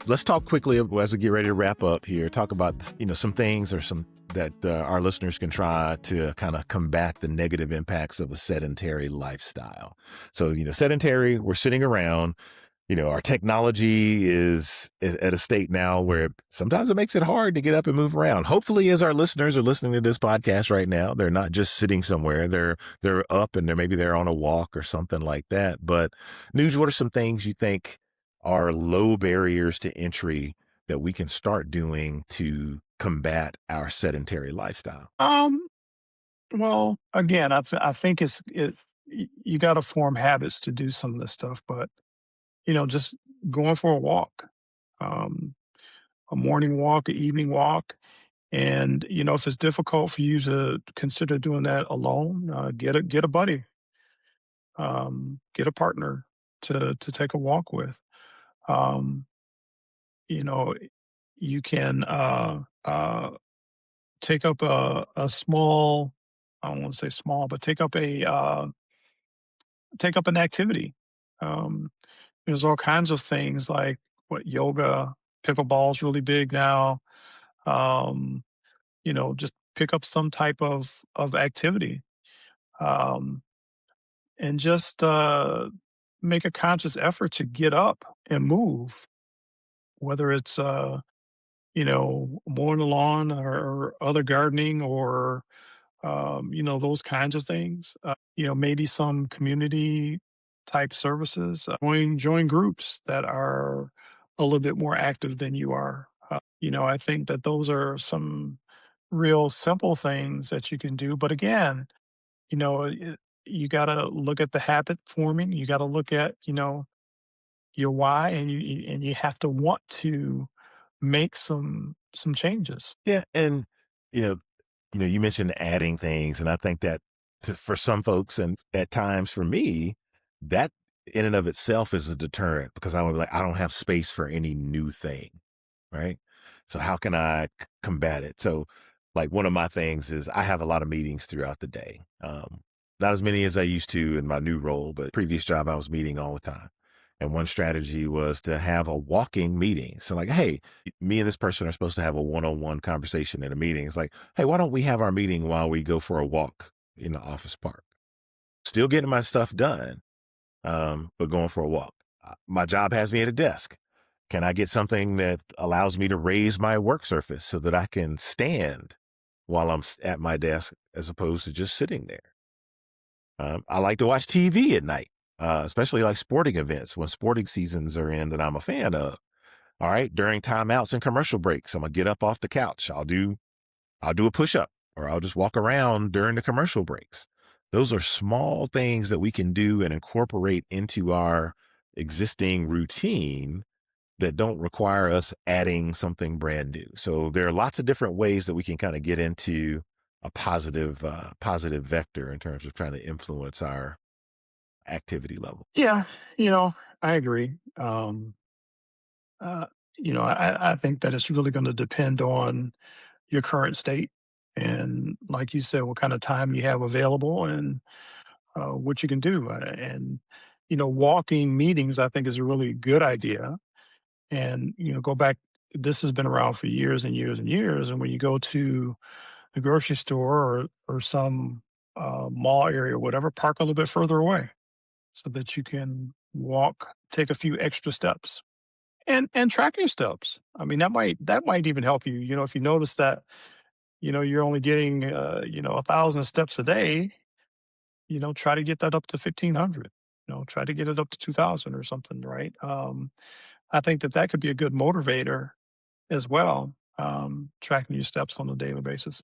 let's talk quickly as we get ready to wrap up here. Talk about some things or some that our listeners can try to kind of combat the negative impacts of a sedentary lifestyle. So sedentary, we're sitting around. Our technology is at a state now where sometimes it makes it hard to get up and move around. Hopefully, as our listeners are listening to this podcast right now, they're not just sitting somewhere. They're up and they're on a walk or something like that. But Nuge, what are some things you think are low barriers to entry that we can start doing to combat our sedentary lifestyle? Um, well, again, I think you got to form habits to do some of this stuff, but just going for a walk, um, a morning walk, an evening walk, and if it's difficult for you to consider doing that alone, get a buddy, get a partner to take a walk with. Um, you know, you can take up a small, I don't want to say small, but take up an activity. Um, there's all kinds of things like what yoga, pickleball's really big now. Um, just pick up some type of activity, um, and just make a conscious effort to get up and move, whether it's mowing the lawn or other gardening or those kinds of things. Maybe some community type services. Join groups that are a little bit more active than you are. I think that those are some real simple things that you can do. But again, you got to look at the habit forming. You got to look at your why, and you have to want to make some changes. Yeah, and you know, you mentioned adding things, and I think that for some folks, and at times for me, that in and of itself is a deterrent because I would be like, I don't have space for any new thing, right? So how can I combat it? So, like one of my things is I have a lot of meetings throughout the day. Not as many as I used to in my new role, but previous job I was meeting all the time. And one strategy was to have a walking meeting. So like, hey, me and this person are supposed to have a one-on-one conversation in a meeting. It's like, hey, why don't we have our meeting while we go for a walk in the office park? Still getting my stuff done, but going for a walk. My job has me at a desk. Can I get something that allows me to raise my work surface so that I can stand while I'm at my desk as opposed to just sitting there? I like to watch TV at night, especially like sporting events when sporting seasons are in that I'm a fan of. All right, during timeouts and commercial breaks, I'm gonna get up off the couch. I'll do a push up or I'll just walk around during the commercial breaks. Those are small things that we can do and incorporate into our existing routine that don't require us adding something brand new. So there are lots of different ways that we can kind of get into a positive vector in terms of trying to influence our activity level. Yeah, I agree. Uh, I think that it's really going to depend on your current state and, like you said, what kind of time you have available and what you can do. And walking meetings, I think, is a really good idea. And go back. This has been around for years and years and years. And when you go to the grocery store or some mall area or whatever, park a little bit further away so that you can walk, take a few extra steps and track your steps. I mean, that might even help you. If you notice that, you're only getting 1,000 steps a day, try to get that up to 1,500. Try to get it up to 2,000 or something, right? I think that could be a good motivator as well, tracking your steps on a daily basis.